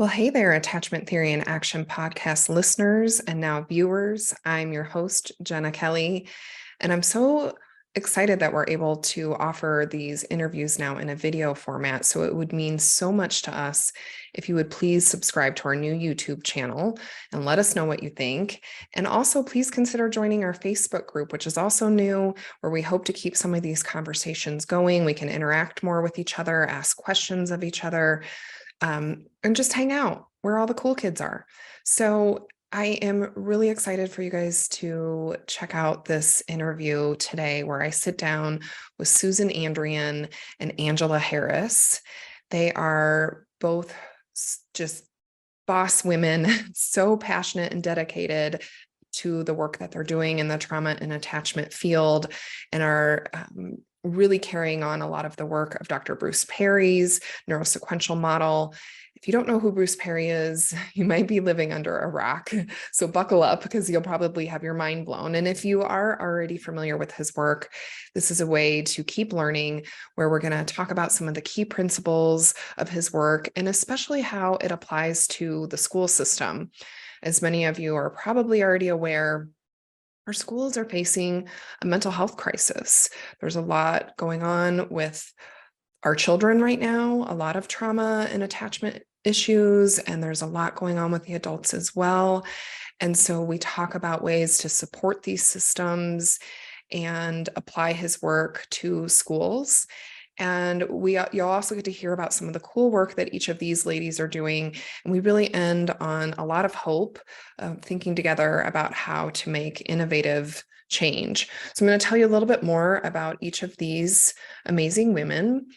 Well, hey there, Attachment Theory in Action podcast listeners and now viewers. I'm your host, Jenna Kelly, and I'm so excited that we're able to offer these interviews now in a video format. So it would mean so much to us if you would please subscribe to our new YouTube channel and let us know what you think. And also, please consider joining our Facebook group, which is also new, where we hope to keep some of these conversations going. We can interact more with each other, ask questions of each other, and just hang out where all the cool kids are. So I am really excited for you guys to check out this interview today where I sit down with Susan Andrien and Angela Harris. They are both just boss women, so passionate and dedicated to the work that they're doing in the trauma and attachment field, and are really carrying on a lot of the work of Dr. Bruce Perry's neurosequential model. If you don't know who Bruce Perry is, you might be living under a rock. So buckle up because you'll probably have your mind blown. And if you are already familiar with his work, this is a way to keep learning, where we're going to talk about some of the key principles of his work and especially how it applies to the school system. As many of you are probably already aware, our schools are facing a mental health crisis. There's a lot going on with our children right now, a lot of trauma and attachment issues, and there's a lot going on with the adults as well. And so we talk about ways to support these systems and apply his work to schools. And you'll also get to hear about some of the cool work that each of these ladies are doing. And we really end on a lot of hope, thinking together about how to make innovative change. So I'm going to tell you a little bit more about each of these amazing women.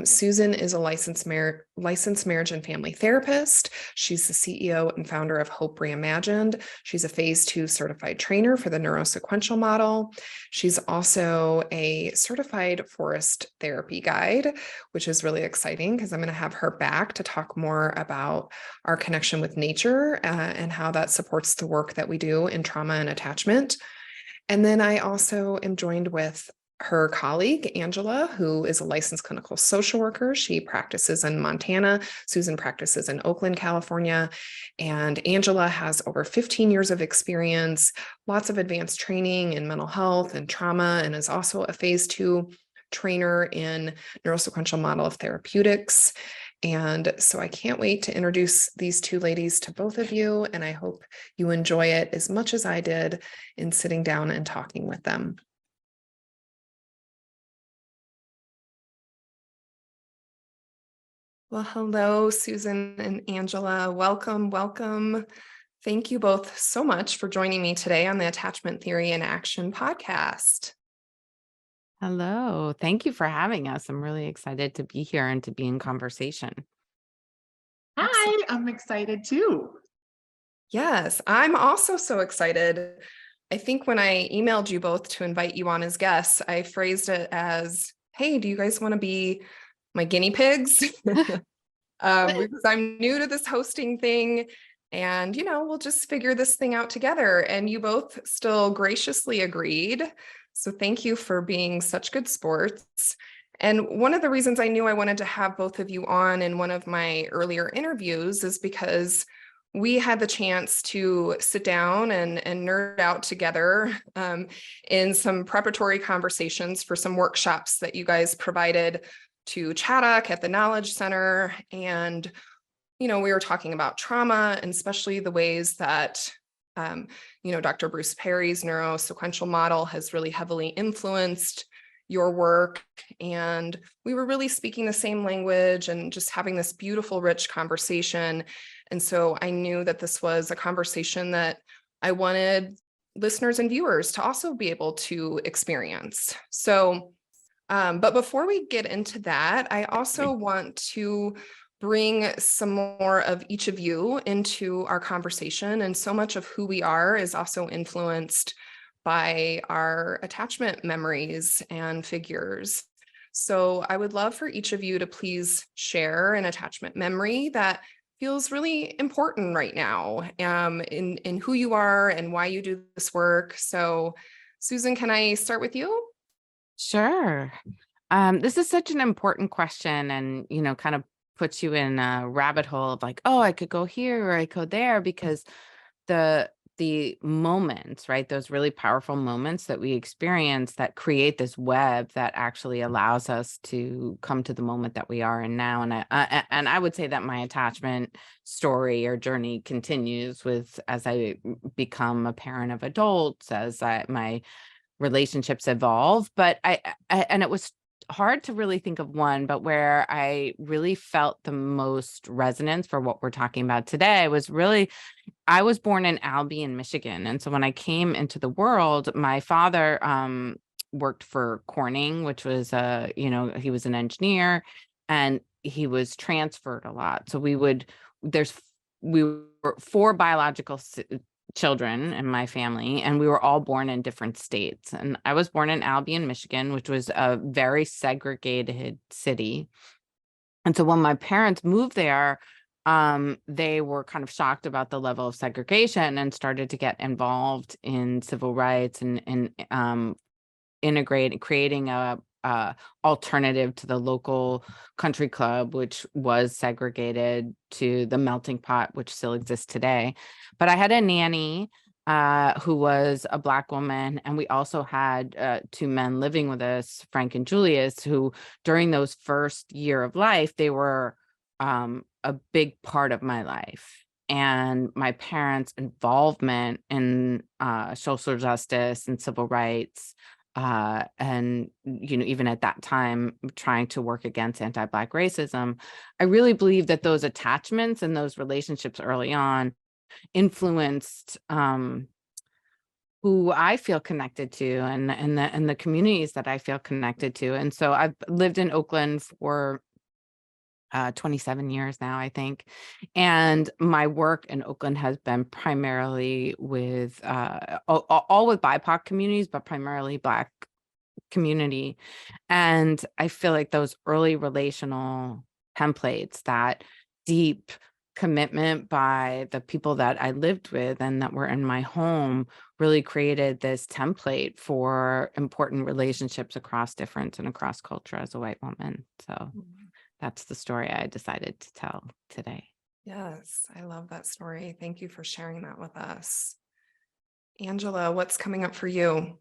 Susan is a licensed marriage and family therapist. She's the CEO and founder of Hope Reimagined. She's a phase 2 certified trainer for the Neurosequential model. She's also a certified forest therapy guide, which is really exciting because I'm going to have her back to talk more about our connection with nature and how that supports the work that we do in trauma and attachment. And then I also am joined with her colleague, Angela, who is a licensed clinical social worker. She practices in Montana. Susan practices in Oakland, California. And Angela has over 15 years of experience, lots of advanced training in mental health and trauma, and is also a phase 2 trainer in neurosequential model of therapeutics. And so I can't wait to introduce these two ladies to both of you, and I hope you enjoy it as much as I did in sitting down and talking with them. Well, hello, Susan and Angela. Welcome, welcome. Thank you both so much for joining me today on the Attachment Theory in Action podcast. Hello. Thank you for having us. I'm really excited to be here and to be in conversation. Hi, I'm excited too. Yes, I'm also so excited. I think when I emailed you both to invite you on as guests, I phrased it as, hey, do you guys want to be my guinea pigs? Because I'm new to this hosting thing, and we'll just figure this thing out together. And you both still graciously agreed. So thank you for being such good sports. And one of the reasons I knew I wanted to have both of you on in one of my earlier interviews is because we had the chance to sit down and nerd out together in some preparatory conversations for some workshops that you guys provided to Chaddock at the Knowledge Center. And, we were talking about trauma, and especially the ways that, Dr. Bruce Perry's neurosequential model has really heavily influenced your work. And we were really speaking the same language and just having this beautiful, rich conversation. And so I knew that this was a conversation that I wanted listeners and viewers to also be able to experience. So, but before we get into that, I also want to bring some more of each of you into our conversation. And so much of who we are is also influenced by our attachment memories and figures. So I would love for each of you to please share an attachment memory that feels really important right now, in who you are and why you do this work. So Susan, can I start with you? Sure. This is such an important question and, kind of puts you in a rabbit hole of like, oh, I could go here or I could there, because the moments, right? Those really powerful moments that we experience that create this web that actually allows us to come to the moment that we are in now. And I would say that my attachment story or journey continues with as I become a parent of adults, my relationships evolve. But and it was hard to really think of one, but where I really felt the most resonance for what we're talking about today was really, I was born in Albion, Michigan. And so when I came into the world, my father worked for Corning, which was he was an engineer, and he was transferred a lot. So we were four biological children in my family, and we were all born in different states. And I was born in Albion, Michigan, which was a very segregated city. And so when my parents moved there, they were kind of shocked about the level of segregation and started to get involved in civil rights and creating a alternative to the local country club, which was segregated, to the melting pot, which still exists today. But I had a nanny who was a Black woman, and we also had two men living with us, Frank and Julius, who during those first year of life, they were a big part of my life. And my parents' involvement in social justice and civil rights, and even at that time trying to work against anti-Black racism, I really believe that those attachments and those relationships early on influenced who I feel connected to and the communities that I feel connected to. And so I've lived in Oakland for 27 years now, I think. And my work in Oakland has been primarily with all with BIPOC communities, but primarily Black community. And I feel like those early relational templates, that deep commitment by the people that I lived with and that were in my home, really created this template for important relationships across difference and across culture as a white woman. So that's the story I decided to tell today. Yes, I love that story. Thank you for sharing that with us. Angela, what's coming up for you?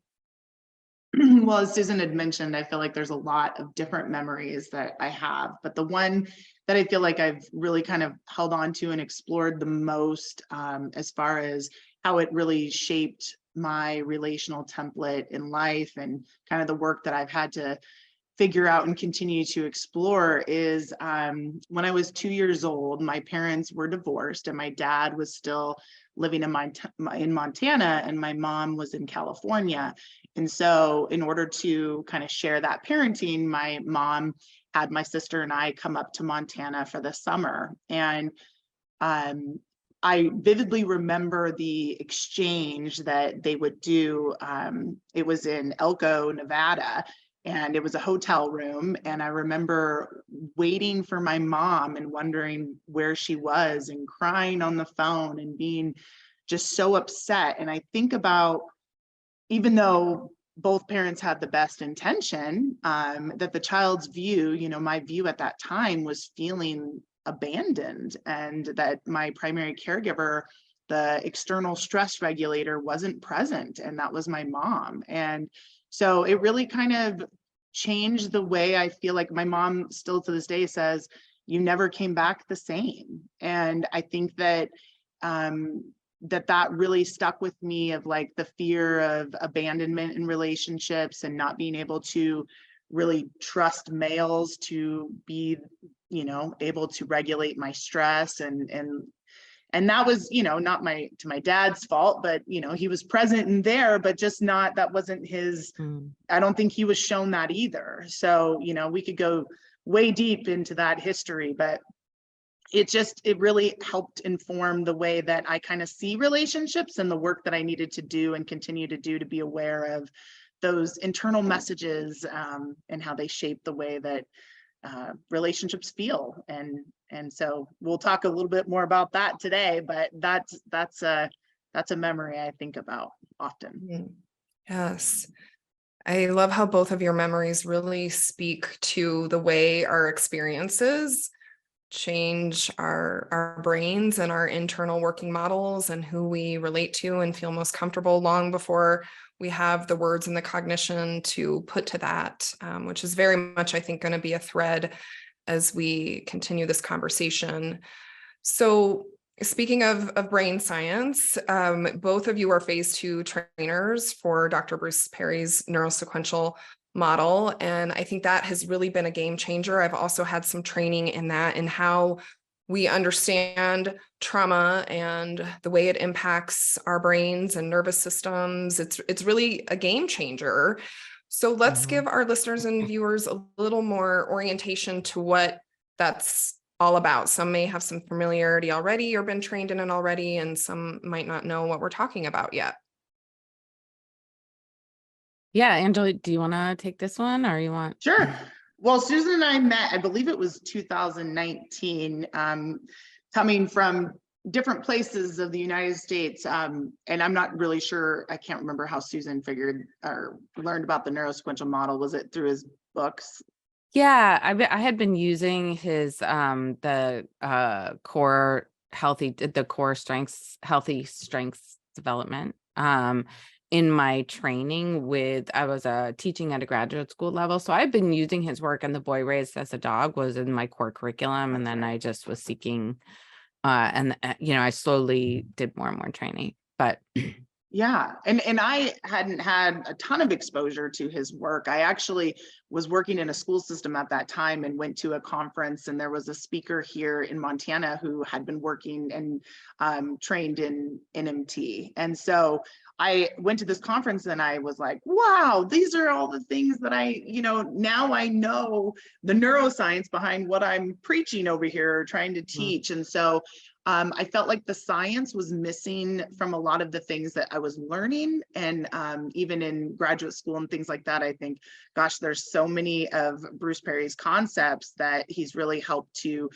Well, as Susan had mentioned, I feel like there's a lot of different memories that I have, but the one that I feel like I've really kind of held on to and explored the most, as far as how it really shaped my relational template in life and kind of the work that I've had to figure out and continue to explore, is when I was 2 years old, my parents were divorced and my dad was still living in Montana and my mom was in California. And so in order to kind of share that parenting, my mom had my sister and I come up to Montana for the summer. And I vividly remember the exchange that they would do. It was in Elko, Nevada, and it was a hotel room. And I remember waiting for my mom and wondering where she was and crying on the phone and being just so upset. And I think about, even though both parents had the best intention, that the child's view, my view at that time was feeling abandoned, and that my primary caregiver, the external stress regulator, wasn't present, and that was my mom. And so it really kind of changed the way I feel. Like my mom still to this day says, "You never came back the same." And I think that that really stuck with me, of like the fear of abandonment in relationships and not being able to really trust males to be, able to regulate my stress. And that was, not my dad's fault, but he was present and there, but just not, that wasn't his. I don't think he was shown that either. So, we could go way deep into that history, but it really helped inform the way that I kind of see relationships and the work that I needed to do and continue to do, to be aware of those internal messages, and how they shape the way that relationships feel. And so we'll talk a little bit more about that today, but that's a memory I think about often. Yes. I love how both of your memories really speak to the way our experiences change our brains and our internal working models and who we relate to and feel most comfortable long before we have the words and the cognition to put to that, which is very much, I think, going to be a thread as we continue this conversation. So speaking of brain science, both of you are phase 2 trainers for Dr. Bruce Perry's neurosequential model. And I think that has really been a game changer. I've also had some training in that and how we understand trauma and the way it impacts our brains and nervous systems. It's really a game changer. So let's give our listeners and viewers a little more orientation to what that's all about. Some may have some familiarity already or been trained in it already, and some might not know what we're talking about yet. Yeah, Angela, do you want to take this one or you want? Sure. Well, Susan and I met, I believe it was 2019, coming from different places of the United States. And I'm not really sure, I can't remember how Susan figured or learned about the neurosequential model. Was it through his books? Yeah, I had been using his the core strengths, healthy strengths development in my training with, I was teaching at a graduate school level. So I've been using his work, and The Boy Raised as a Dog was in my core curriculum. And then I just was seeking, I slowly did more and more training, but Yeah, and I hadn't had a ton of exposure to his work. I actually was working in a school system at that time and went to a conference, and there was a speaker here in Montana who had been working and trained in NMT. And so I went to this conference and I was like, wow, these are all the things that now I know the neuroscience behind what I'm preaching over here or trying to teach. And so I felt like the science was missing from a lot of the things that I was learning. And even in graduate school and things like that, I think, gosh, there's so many of Bruce Perry's concepts that he's really helped to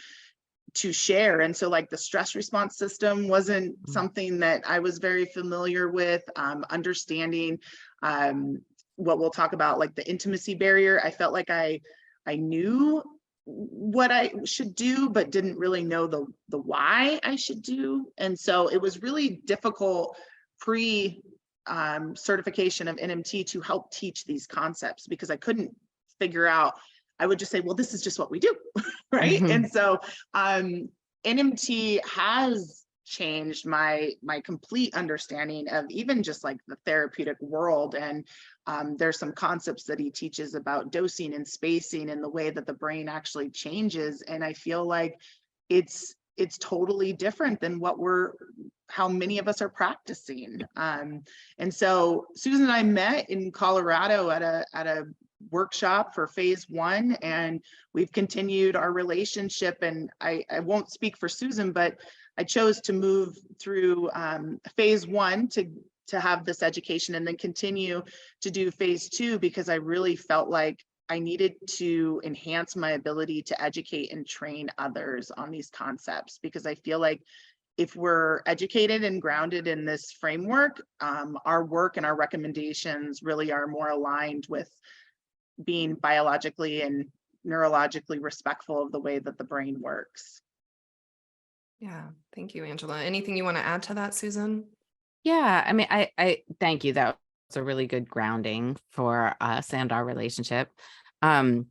share. And so like the stress response system wasn't something that I was very familiar with. Understanding what we'll talk about, like the intimacy barrier. I felt like I knew what I should do, but didn't really know the why I should do. And so it was really difficult pre certification of NMT to help teach these concepts, because I couldn't figure out, I would just say, well, this is just what we do, right? And so NMT has changed my complete understanding of even just like the therapeutic world. And there's some concepts that he teaches about dosing and spacing and the way that the brain actually changes. And I feel like it's totally different than how many of us are practicing. And so Susan and I met in Colorado at a workshop for phase 1, and we've continued our relationship. And I won't speak for Susan, but I chose to move through phase 1 to have this education and then continue to do phase 2, because I really felt like I needed to enhance my ability to educate and train others on these concepts, because I feel like if we're educated and grounded in this framework, our work and our recommendations really are more aligned with being biologically and neurologically respectful of the way that the brain works. Yeah, thank you, Angela. Anything you want to add to that, Susan? Yeah, I mean, I thank you. That was a really good grounding for us and our relationship. And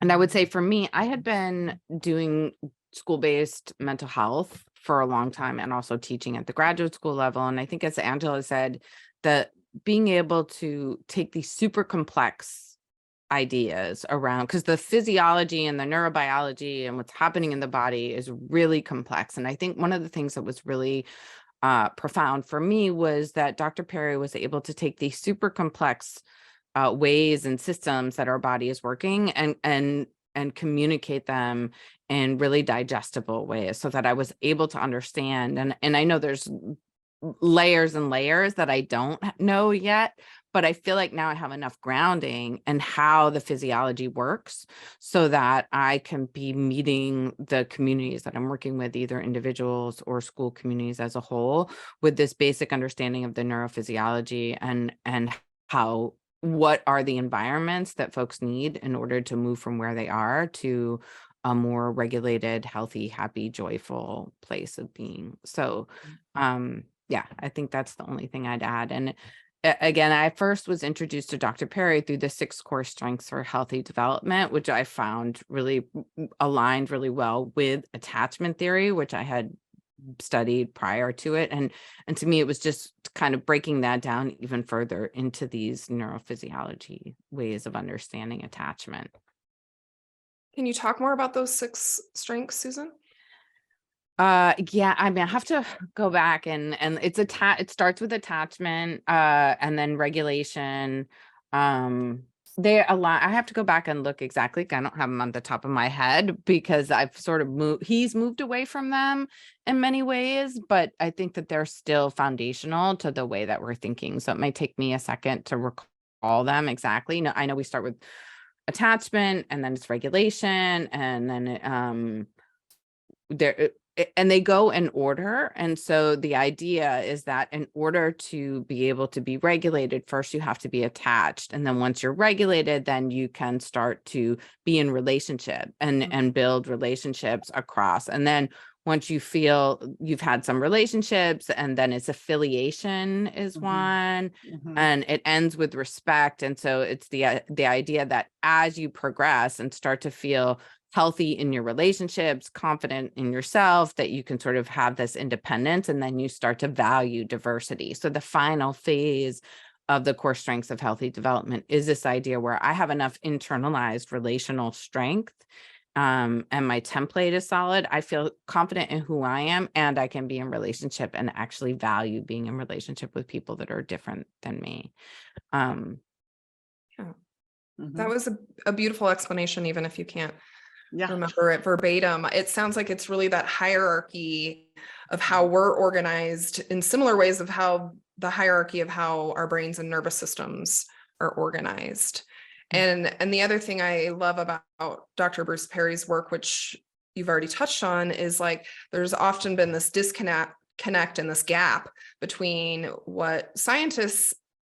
I would say for me, I had been doing school-based mental health for a long time and also teaching at the graduate school level. And I think, as Angela said, that being able to take these super complex ideas around, because the physiology and the neurobiology and what's happening in the body is really complex. And I think one of the things that was really profound for me was that Dr. Perry was able to take these super complex ways and systems that our body is working and communicate them in really digestible ways, so that I was able to understand. And I know there's layers and layers that I don't know yet, but I feel like now I have enough grounding in how the physiology works so that I can be meeting the communities that I'm working with, either individuals or school communities as a whole, with this basic understanding of the neurophysiology and how what are the environments that folks need in order to move from where they are to a more regulated, healthy, happy, joyful place of being. So, yeah, I think that's the only thing I'd add. And again, I first was introduced to Dr. Perry through the 6 core strengths for healthy development, which I found really aligned really well with attachment theory, which I had studied prior to it. And to me, it was just kind of breaking that down even further into these neurophysiology ways of understanding attachment. Can you talk more about those 6 strengths, Susan? Yeah, I mean, I have to go back and it starts with attachment, and then regulation. They a lot. I have to go back and look exactly. I don't have them on the top of my head because I've sort of he's moved away from them in many ways, but I think that they're still foundational to the way that we're thinking. So it might take me a second to recall them exactly. No, I know we start with attachment and then it's regulation and then and they go in order. And so the idea is that in order to be able to be regulated, first you have to be attached. And then once you're regulated, then you can start to be in relationship and build relationships across. And then once you feel you've had some relationships, and then it's affiliation is one, and it ends with respect. And so it's the idea that as you progress and start to feel healthy in your relationships, confident in yourself, that you can sort of have this independence, and then you start to value diversity. So the final phase of the core strengths of healthy development is this idea where I have enough internalized relational strength, and my template is solid. I feel confident in who I am, and I can be in relationship and actually value being in relationship with people that are different than me. Yeah. That was a beautiful explanation, even if you can't Yeah. remember it verbatim. It sounds like it's really that hierarchy of how we're organized in similar ways of how the hierarchy of how our brains and nervous systems are organized. And the other thing I love about Dr. Bruce Perry's work, which you've already touched on, is like there's often been this disconnect and this gap between what scientists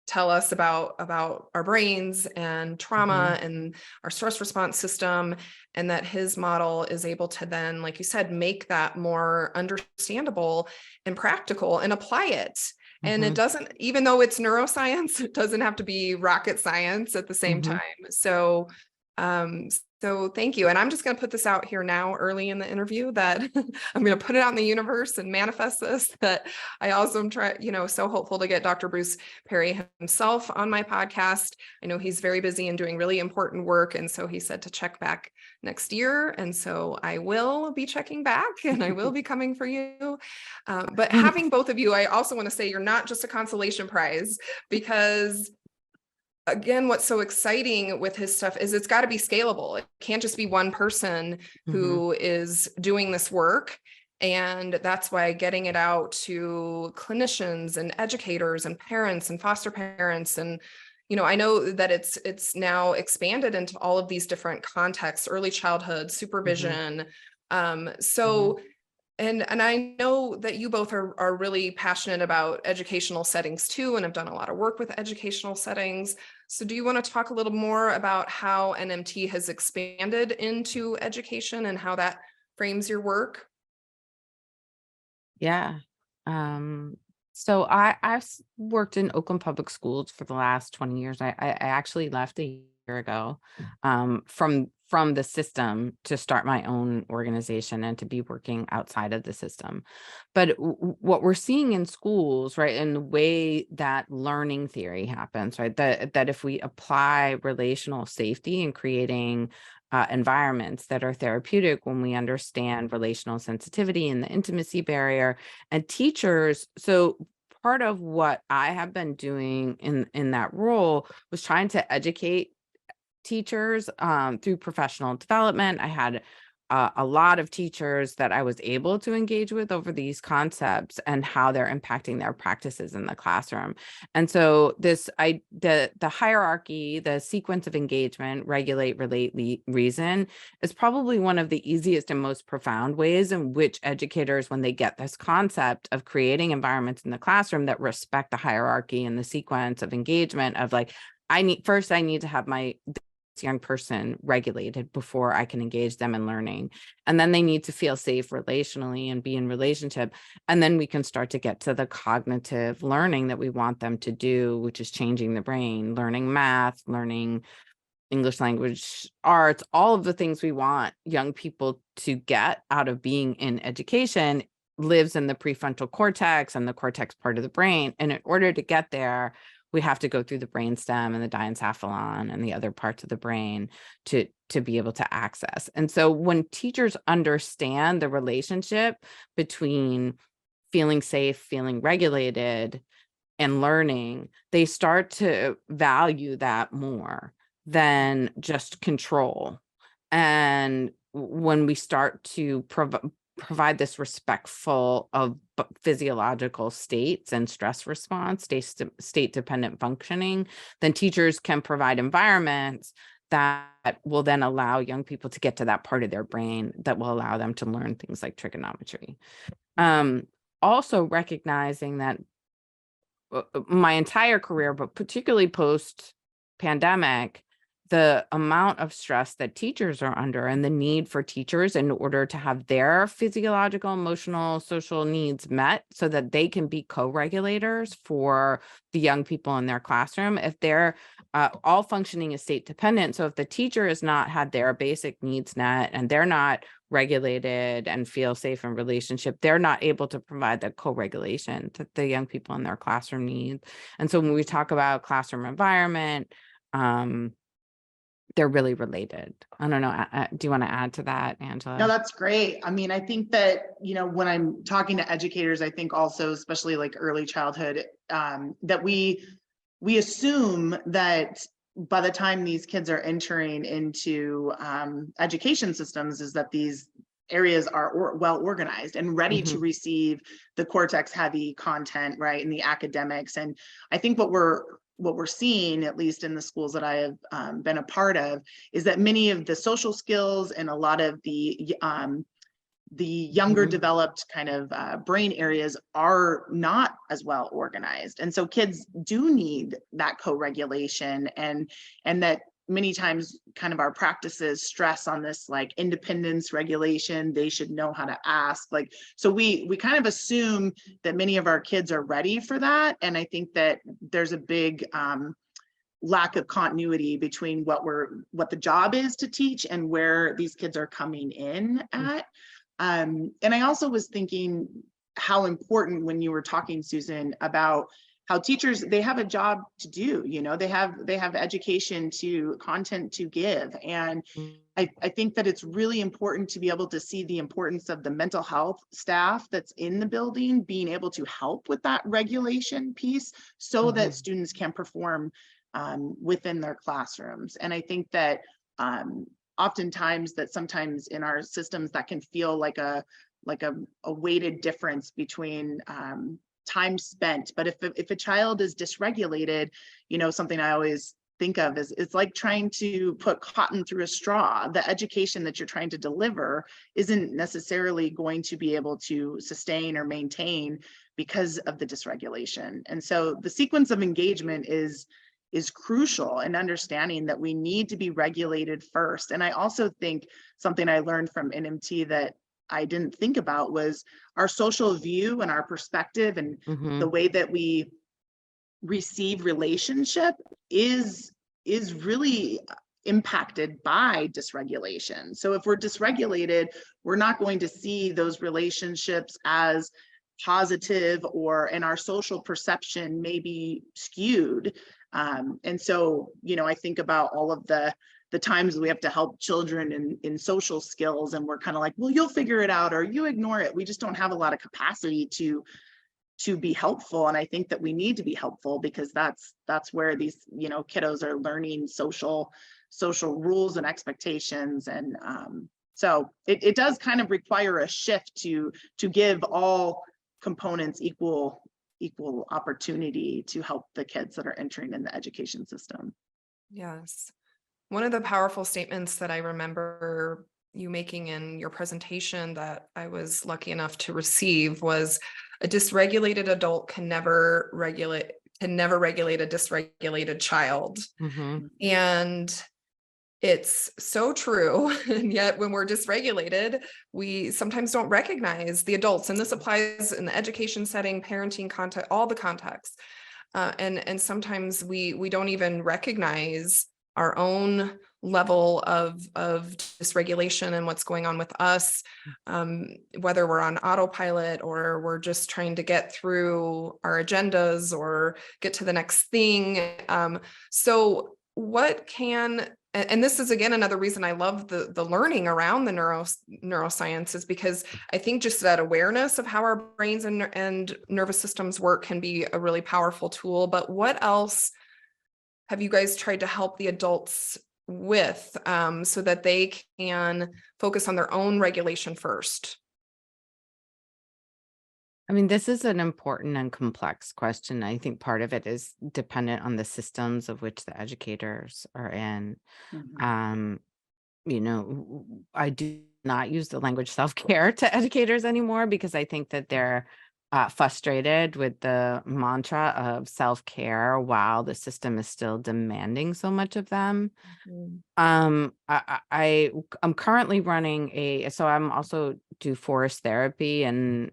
tell us about our brains and trauma and our stress response system, and that his model is able to then, like you said, make that more understandable and practical and apply it. And it doesn't, even though it's neuroscience, it doesn't have to be rocket science at the same time. So so thank you. And I'm just going to put this out here now early in the interview that I'm going to put it out in the universe and manifest this, that I also am so hopeful to get Dr. Bruce Perry himself on my podcast. I know he's very busy and doing really important work. And so he said to check back next year. And so I will be checking back and I will be coming for you. But having both of you, I also want to say you're not just a consolation prize, because again, what's so exciting with his stuff is it's got to be scalable. It can't just be one person who is doing this work. And that's why getting it out to clinicians and educators and parents and foster parents. And, I know that it's now expanded into all of these different contexts, early childhood, supervision. And I know that you both are really passionate about educational settings too, and have done a lot of work with educational settings. So do you want to talk a little more about how NMT has expanded into education and how that frames your work? Yeah. So I've worked in Oakland Public Schools for the last 20 years. I actually left a year ago from the system to start my own organization and to be working outside of the system. But what we're seeing in schools, right, and the way that learning theory happens, right, that if we apply relational safety in creating environments that are therapeutic, when we understand relational sensitivity and the intimacy barrier, and teachers. So part of what I have been doing in that role was trying to educate teachers through professional development. I had a lot of teachers that I was able to engage with over these concepts and how they're impacting their practices in the classroom. And so the hierarchy, the sequence of engagement, regulate, relate, reason, is probably one of the easiest and most profound ways in which educators, when they get this concept of creating environments in the classroom that respect the hierarchy and the sequence of engagement of like, I need to have this young person regulated before I can engage them in learning. And then they need to feel safe relationally and be in relationship. And then we can start to get to the cognitive learning that we want them to do, which is changing the brain, learning math, learning English language arts, all of the things we want young people to get out of being in education lives in the prefrontal cortex and the cortex part of the brain. And in order to get there, we have to go through the brainstem and the diencephalon and the other parts of the brain to be able to access. And so when teachers understand the relationship between feeling safe, feeling regulated, and learning, they start to value that more than just control. And when we start to provide this respectful of physiological states and stress response, state dependent functioning, then teachers can provide environments that will then allow young people to get to that part of their brain that will allow them to learn things like trigonometry. Also recognizing that my entire career, but particularly post pandemic, the amount of stress that teachers are under and the need for teachers in order to have their physiological, emotional, social needs met so that they can be co-regulators for the young people in their classroom. If they're all functioning is state dependent. So if the teacher has not had their basic needs met and they're not regulated and feel safe in relationship, they're not able to provide the co-regulation that the young people in their classroom need. And so when we talk about classroom environment, they're really related. I don't know. Do you want to add to that, Angela? No, that's great. I mean, I think that, when I'm talking to educators, I think also, especially like early childhood, that we assume that by the time these kids are entering into education systems is that these areas are well organized and ready to receive the cortex heavy content, right, in the academics. And I think what we're seeing, at least in the schools that I have been a part of, is that many of the social skills and a lot of the younger developed kind of brain areas are not as well organized. And so kids do need that co-regulation, and that many times kind of our practices stress on this like independence regulation. They should know how to ask, like, so we kind of assume that many of our kids are ready for that. And I think that there's a big lack of continuity between what the job is to teach and where these kids are coming in at. And I also was thinking how important, when you were talking, Susan, about how teachers, they have a job to do, they have education to content to give. And I think that it's really important to be able to see the importance of the mental health staff that's in the building, being able to help with that regulation piece so that students can perform within their classrooms. And I think that oftentimes that sometimes in our systems that can feel like a weighted difference between time spent. But if a child is dysregulated, something I always think of is it's like trying to put cotton through a straw. The education that you're trying to deliver isn't necessarily going to be able to sustain or maintain because of the dysregulation. And so the sequence of engagement is crucial in understanding that we need to be regulated first. And I also think something I learned from NMT that I didn't think about was our social view and our perspective and the way that we receive relationship is really impacted by dysregulation. So if we're dysregulated, we're not going to see those relationships as positive, and our social perception may be skewed. And so, I think about all of the times we have to help children in social skills, and we're kind of like, well, you'll figure it out, or you ignore it. We just don't have a lot of capacity to be helpful. And I think that we need to be helpful because that's where these, kiddos are learning social rules and expectations. And so it does kind of require a shift to give all components equal opportunity to help the kids that are entering in the education system. Yes. One of the powerful statements that I remember you making in your presentation that I was lucky enough to receive was a dysregulated adult can never can never regulate a dysregulated child. Mhm. And it's so true. And yet when we're dysregulated, we sometimes don't recognize the adults. And this applies in the education setting, parenting context, all the contexts. And sometimes we don't even recognize our own level of dysregulation and what's going on with us, whether we're on autopilot or we're just trying to get through our agendas or get to the next thing. So what can, and this is again another reason I love the learning around the neuroscience, is because I think just that awareness of how our brains and nervous systems work can be a really powerful tool. But what else have you guys tried to help the adults with, so that they can focus on their own regulation first? I mean, this is an important and complex question. I think part of it is dependent on the systems of which the educators are in. Mhm. Um, I do not use the language self-care to educators anymore because I think that they're frustrated with the mantra of self-care while the system is still demanding so much of them. I'm currently running so I'm also do forest therapy and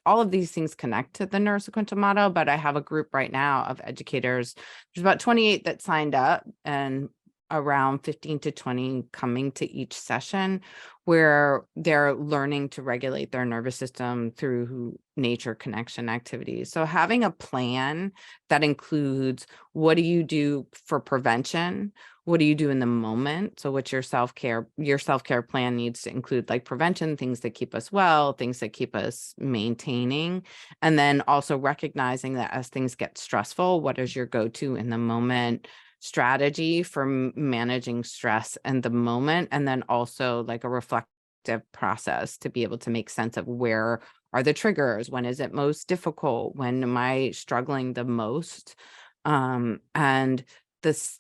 all of these things connect to the neurosequential model, but I have a group right now of educators. There's about 28 that signed up and around 15 to 20 coming to each session where they're learning to regulate their nervous system through nature connection activities. So having a plan that includes what do you do for prevention? What do you do in the moment? So what's your self-care? Your self-care plan needs to include like prevention, things that keep us well, things that keep us maintaining. And then also recognizing that as things get stressful, what is your go-to in the moment strategy for managing stress in the moment? And then also like a reflective process to be able to make sense of where are the triggers? When is it most difficult? When am I struggling the most? And this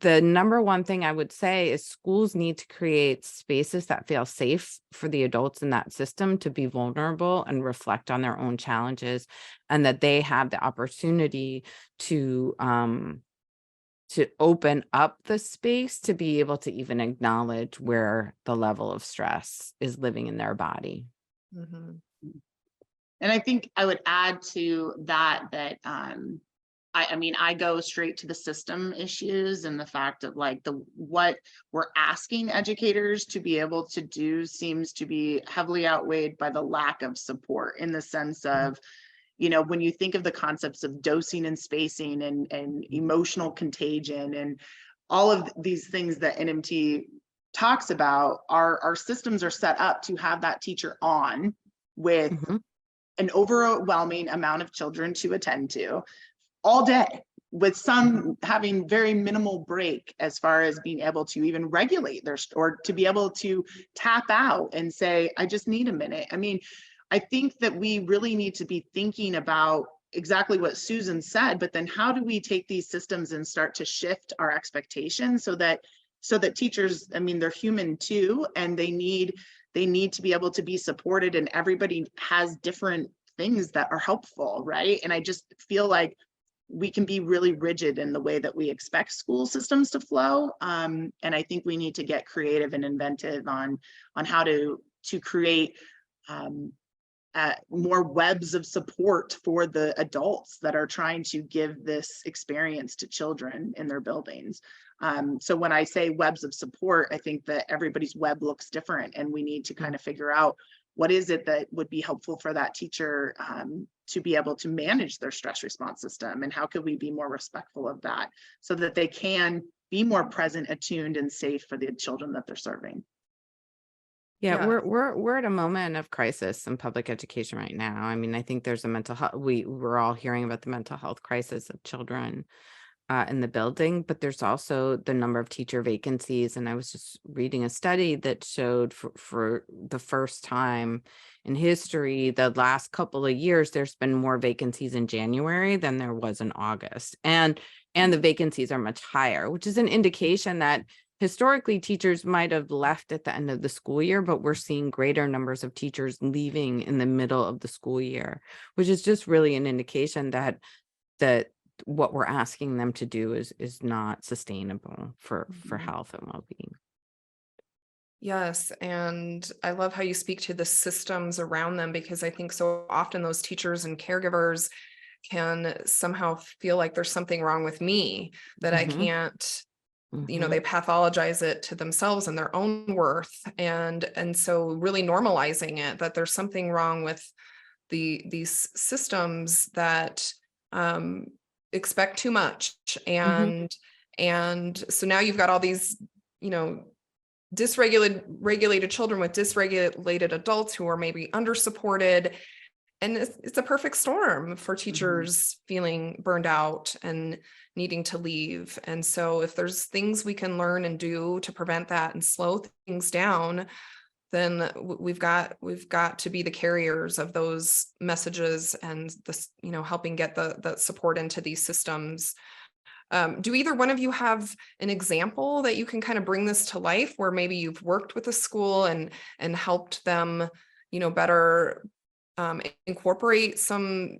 the number one thing I would say is schools need to create spaces that feel safe for the adults in that system to be vulnerable and reflect on their own challenges, and that they have the opportunity to open up the space to be able to even acknowledge where the level of stress is living in their body. Mhm. And I think I would add to that I mean, I go straight to the system issues and the fact of like what we're asking educators to be able to do seems to be heavily outweighed by the lack of support, in the sense of, when you think of the concepts of dosing and spacing and emotional contagion and all of these things that NMT talks about, our systems are set up to have that teacher on with Mhm. an overwhelming amount of children to attend to all day, with some having very minimal break as far as being able to even regulate or to be able to tap out and say, I just need a minute. I mean, I think that we really need to be thinking about exactly what Susan said, but then how do we take these systems and start to shift our expectations so that teachers, I mean, they're human too, and they need to be able to be supported, and everybody has different things that are helpful, right? And I just feel like we can be really rigid in the way that we expect school systems to flow. And I think we need to get creative and inventive on how to create more webs of support for the adults that are trying to give this experience to children in their buildings. So when I say webs of support, I think that everybody's web looks different, and we need to kind of figure out what is it that would be helpful for that teacher to be able to manage their stress response system, and how could we be more respectful of that so that they can be more present, attuned, and safe for the children that they're serving. Yeah, Yeah. we're at a moment of crisis in public education right now. I mean, I think there's a mental health. We're all hearing about the mental health crisis of children in the building, but there's also the number of teacher vacancies. And I was just reading a study that showed for the first time in history, the last couple of years, there's been more vacancies in January than there was in August, and the vacancies are much higher, which is an indication that historically teachers might have left at the end of the school year, but we're seeing greater numbers of teachers leaving in the middle of the school year, which is just really an indication that that what we're asking them to do is not sustainable for health and well-being. Yes, and I love how you speak to the systems around them, because I think so often those teachers and caregivers can somehow feel like there's something wrong with me, that I can't, they pathologize it to themselves and their own worth. And so really normalizing it, that there's something wrong with these systems that expect too much. And so now you've got all these, dysregulated children with dysregulated adults who are maybe undersupported. And it's a perfect storm for teachers feeling burned out and needing to leave. And so if there's things we can learn and do to prevent that and slow things down, then we've got to be the carriers of those messages and this, helping get the support into these systems. Do either one of you have an example that you can kind of bring this to life, where maybe you've worked with a school and helped them, better incorporate some,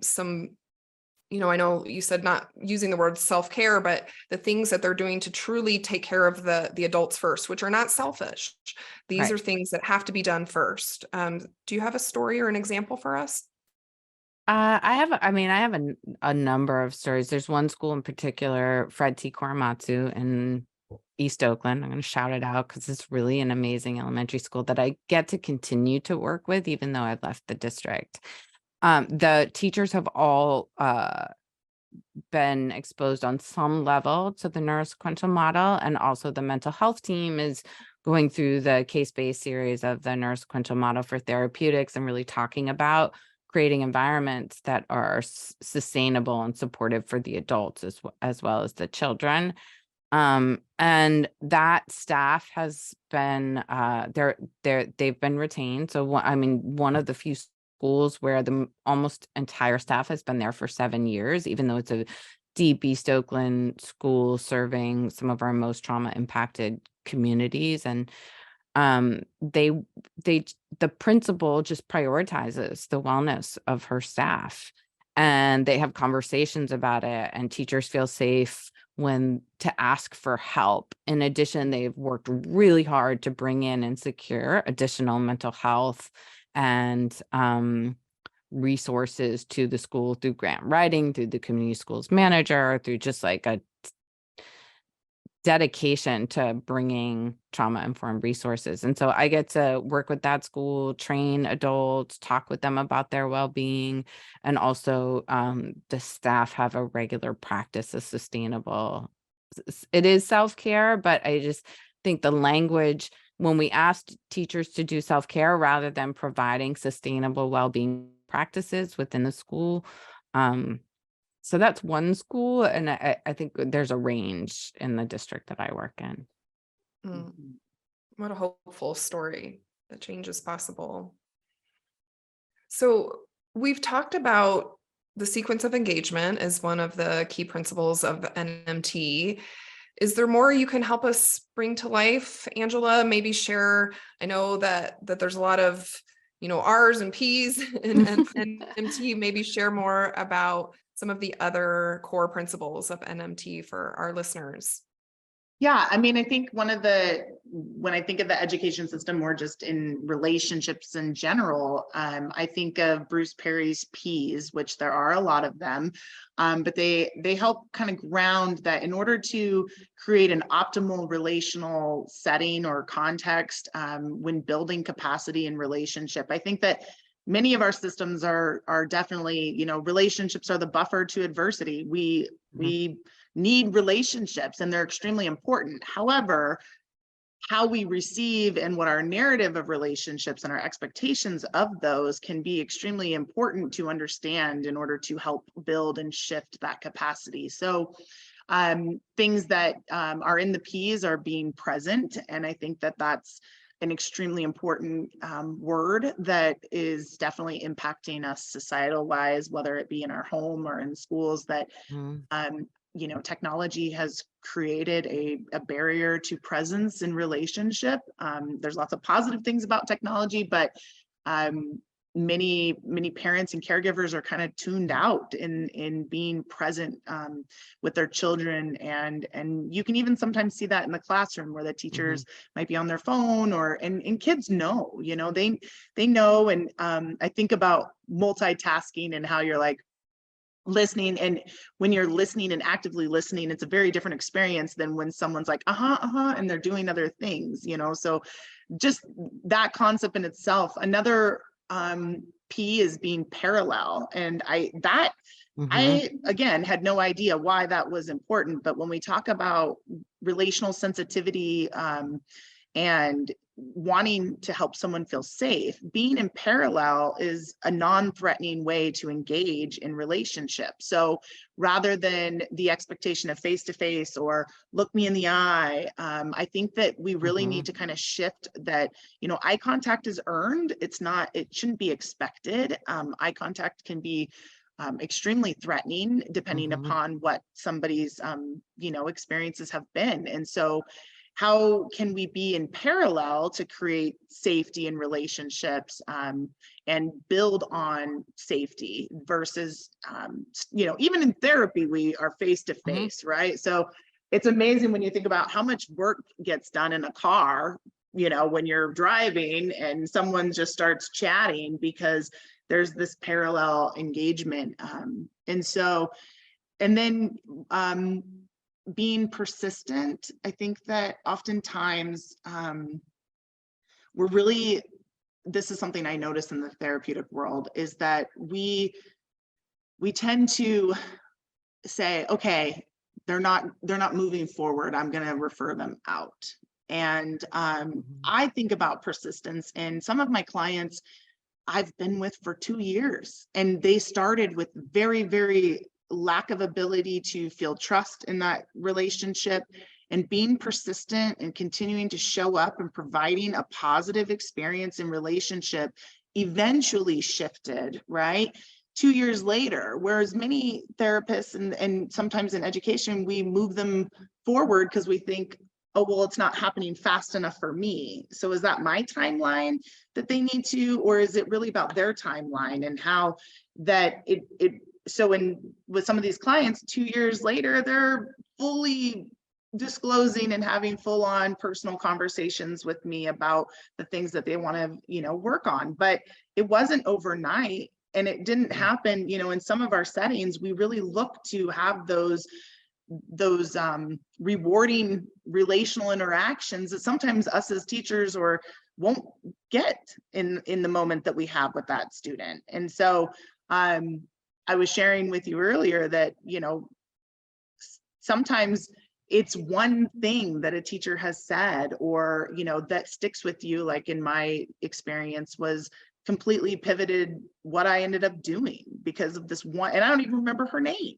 I know you said not using the word self-care, but the things that they're doing to truly take care of the adults first, which are not selfish. These are things that have to be done first. Do you have a story or an example for us? I have a number of stories. There's one school in particular, Fred T. Korematsu in East Oakland. I'm going to shout it out because it's really an amazing elementary school that I get to continue to work with, even though I've left the district. The teachers have all been exposed on some level to the neurosequential model, and also the mental health team is going through the case-based series of the neurosequential model for therapeutics and really talking about creating environments that are sustainable and supportive for the adults as well as the children. And that staff has been they've been retained. So one of the few schools where the almost entire staff has been there for 7 years, even though it's a deep East Oakland school serving some of our most trauma impacted communities. And the principal just prioritizes the wellness of her staff, and they have conversations about it, and teachers feel safe when to ask for help. In addition, they've worked really hard to bring in and secure additional mental health and resources to the school through grant writing, through the community schools manager, through just like a dedication to bringing trauma-informed resources. And so I get to work with that school, train adults, talk with them about their well-being, and also the staff have a regular practice of sustainable. It is self-care, but I just think the language, when we ask teachers to do self-care rather than providing sustainable well-being practices within the school, so that's one school, and I think there's a range in the district that I work in. What a hopeful story, that change is possible. So we've talked about the sequence of engagement as one of the key principles of NMT. Is there more you can help us bring to life, Angela? Maybe share, I know that there's a lot of, R's and P's in NMT. Maybe share more about some of the other core principles of NMT for our listeners. Yeah, I think when I think of the education system, or just in relationships in general, I think of Bruce Perry's P's, which there are a lot of them, but they help kind of ground that in order to create an optimal relational setting or context when building capacity in relationship. I think that many of our systems are definitely, relationships are the buffer to adversity. We need relationships, and they're extremely important. However, how we receive and what our narrative of relationships and our expectations of those can be extremely important to understand in order to help build and shift that capacity. So things that are in the P's are being present. And I think that that's an extremely important word that is definitely impacting us societal wise, whether it be in our home or in schools, that technology has created a barrier to presence in relationship. There's lots of positive things about technology, but many parents and caregivers are kind of tuned out in being present with their children, and you can even sometimes see that in the classroom where the teachers might be on their phone, or and kids know, they know. And I think about multitasking and how you're like listening, and when you're listening and actively listening, it's a very different experience than when someone's like and they're doing other things, so just that concept in itself. Another P is being parallel, and I again had no idea why that was important, but when we talk about relational sensitivity and wanting to help someone feel safe, being in parallel is a non-threatening way to engage in relationships. So rather than the expectation of face-to-face or look me in the eye, I think that we really need to kind of shift that, eye contact is earned. It shouldn't be expected. Eye contact can be extremely threatening depending upon what somebody's, experiences have been. And so how can we be in parallel to create safety in relationships and build on safety versus, even in therapy, we are face to face, right? So it's amazing when you think about how much work gets done in a car, when you're driving and someone just starts chatting because there's this parallel engagement. And then being persistent. I think that oftentimes this is something I notice in the therapeutic world, is that we tend to say, okay, they're not moving forward, I'm going to refer them out. And I think about persistence, and some of my clients I've been with for 2 years, and they started with very, very lack of ability to feel trust in that relationship, and being persistent and continuing to show up and providing a positive experience in relationship eventually shifted, right? 2 years later, whereas many therapists and sometimes in education, we move them forward because we think, oh, well, it's not happening fast enough for me. So is that my timeline that they need to, or is it really about their timeline and how that so with some of these clients, 2 years later, they're fully disclosing and having full on personal conversations with me about the things that they want to, work on. But it wasn't overnight, and it didn't happen, in some of our settings. We really look to have those rewarding relational interactions that sometimes us as teachers won't get in the moment that we have with that student. And so I was sharing with you earlier that, sometimes it's one thing that a teacher has said, or, that sticks with you. Like in my experience was completely pivoted what I ended up doing because of this one, and I don't even remember her name.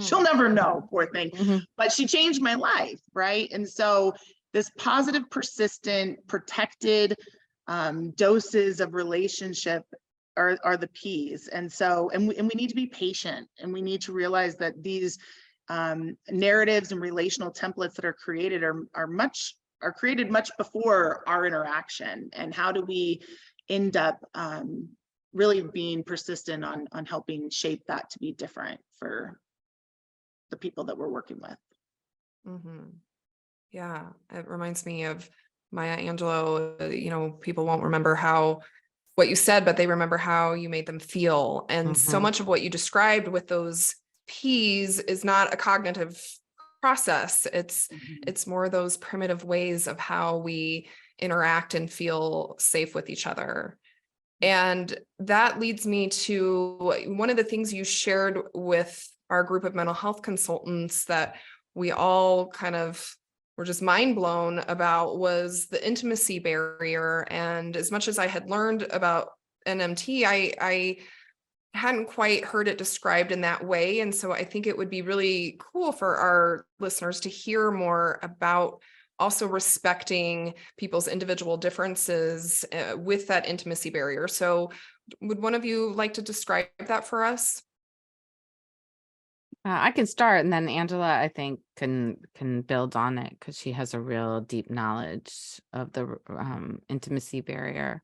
She'll never know, poor thing, but she changed my life, right? And so this positive, persistent, protected doses of relationship are the P's. And so, and we need to be patient, and we need to realize that these narratives and relational templates that are created are created much before our interaction. And how do we end up really being persistent on helping shape that to be different for the people that we're working with? Yeah, it reminds me of Maya Angelou. People won't remember what you said, but they remember how you made them feel. And so much of what you described with those P's is not a cognitive process. It's more those primitive ways of how we interact and feel safe with each other. And that leads me to one of the things you shared with our group of mental health consultants that we all kind of were just mind blown about, was the intimacy barrier. And as much as I had learned about NMT, I hadn't quite heard it described in that way. And so I think it would be really cool for our listeners to hear more about also respecting people's individual differences with that intimacy barrier. So would one of you like to describe that for us? I can start, and then Angela, I think, can build on it because she has a real deep knowledge of the intimacy barrier.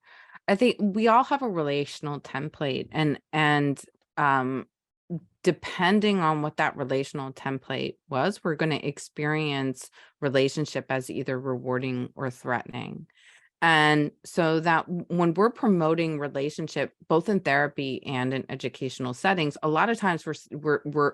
I think we all have a relational template, and depending on what that relational template was, we're going to experience relationship as either rewarding or threatening. And so that when we're promoting relationship, both in therapy and in educational settings, a lot of times we're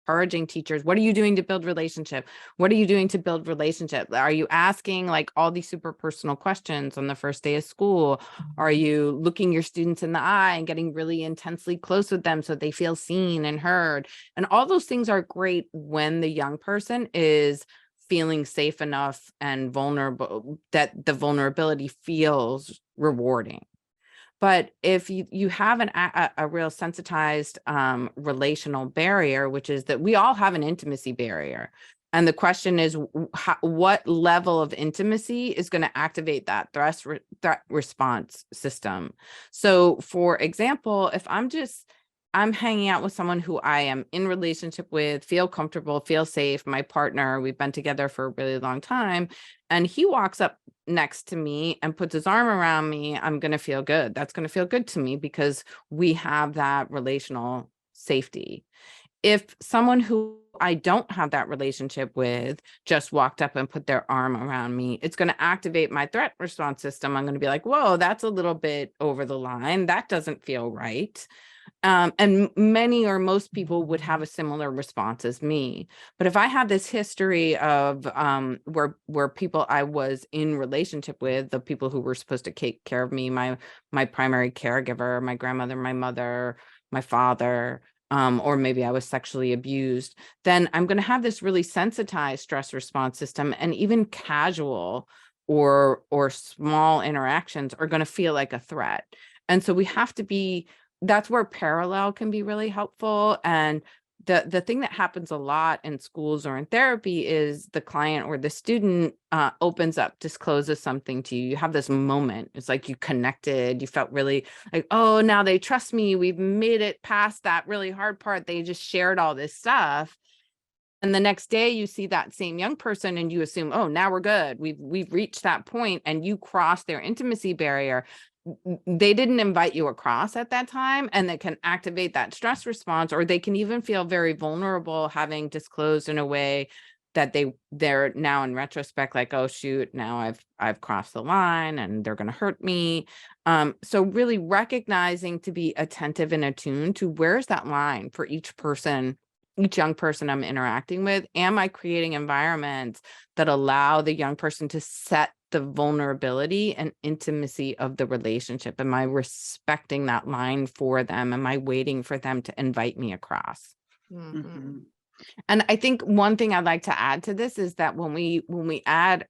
encouraging teachers, what are you doing to build relationship? What are you doing to build relationship? Are you asking like all these super personal questions on the first day of school? Are you looking your students in the eye and getting really intensely close with them so they feel seen and heard? And all those things are great when the young person is feeling safe enough and vulnerable, that the vulnerability feels rewarding. But if you have a real sensitized relational barrier, which is that we all have an intimacy barrier. And the question is, what level of intimacy is going to activate that threat response system? So for example, if I'm hanging out with someone who I am in relationship with, feel comfortable, feel safe, my partner, we've been together for a really long time, and he walks up next to me and puts his arm around me, I'm going to feel good. That's going to feel good to me because we have that relational safety. If someone who I don't have that relationship with just walked up and put their arm around me, it's going to activate my threat response system. I'm going to be like, whoa, that's a little bit over the line. That doesn't feel right. And many or most people would have a similar response as me. But if I have this history of where people I was in relationship with, the people who were supposed to take care of me, my primary caregiver, my grandmother, my mother, my father, or maybe I was sexually abused, then I'm going to have this really sensitized stress response system, and even casual or small interactions are going to feel like a threat. And so we have to be, that's where parallel can be really helpful. And the thing that happens a lot in schools or in therapy is the client or the student opens up, discloses something to you. You have this moment. It's like you connected. You felt really like, oh, now they trust me. We've made it past that really hard part. They just shared all this stuff. And the next day you see that same young person and you assume, oh, now we're good. We've reached that point, and you cross their intimacy barrier. They didn't invite you across at that time, and that can activate that stress response, or they can even feel very vulnerable having disclosed in a way that they're now in retrospect like, oh shoot, now I've crossed the line and they're going to hurt me. So really recognizing to be attentive and attuned to where's that line for each person, each young person I'm interacting with. Am I creating environments that allow the young person to set the vulnerability and intimacy of the relationship? Am I respecting that line for them? Am I waiting for them to invite me across? Mm-hmm. And I think one thing I'd like to add to this is that when we add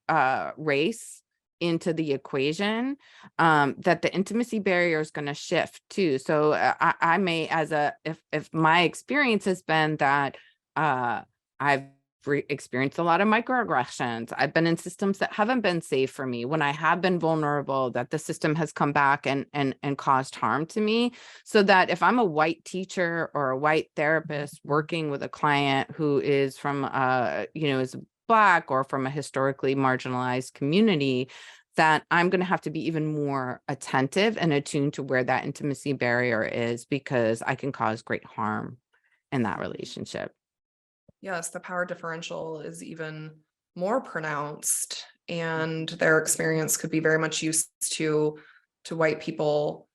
race into the equation, that the intimacy barrier is going to shift too. So I may, if my experience has been that I've experienced a lot of microaggressions, I've been in systems that haven't been safe for me, when I have been vulnerable, that the system has come back and caused harm to me. So that if I'm a white teacher or a white therapist working with a client who is from is Black or from a historically marginalized community, that I'm going to have to be even more attentive and attuned to where that intimacy barrier is, because I can cause great harm in that relationship. Yes, the power differential is even more pronounced, and their experience could be very much used to white people,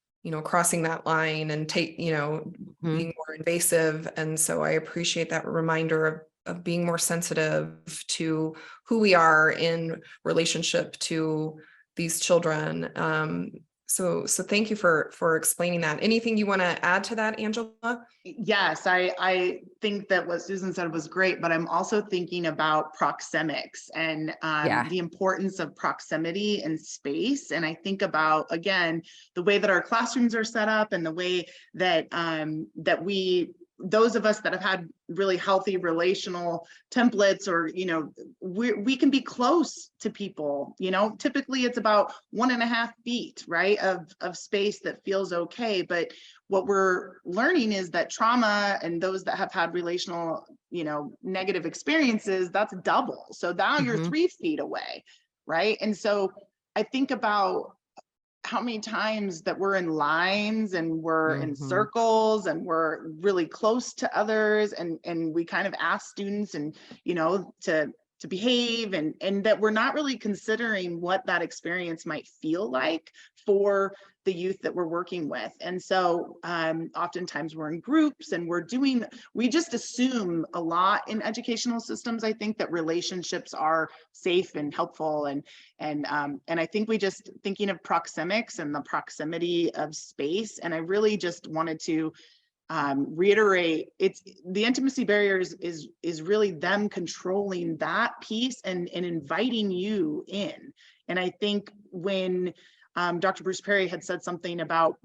crossing that line and being more invasive. And so I appreciate that reminder of being more sensitive to who we are in relationship to these children. So thank you for explaining that. Anything you want to add to that, Angela? Yes, I think that what Susan said was great, but I'm also thinking about proxemics and the importance of proximity and space. And I think about, again, the way that our classrooms are set up and the way that those of us that have had really healthy relational templates, or, we can be close to people, typically it's about 1.5 feet, right, of space that feels okay. But what we're learning is that trauma and those that have had relational, negative experiences, that's double. So now you're 3 feet away, right? And so I think about how many times that we're in lines and we're in Mhm. circles and we're really close to others, and we kind of ask students and, you know, to behave, and that we're not really considering what that experience might feel like for the youth that we're working with. And so oftentimes we're in groups and we just assume a lot in educational systems, I think, that relationships are safe and helpful. And I think we just thinking of proxemics and the proximity of space. And I really just wanted to reiterate, it's the intimacy barriers is really them controlling that piece and inviting you in. And I think when Dr. Bruce Perry had said something about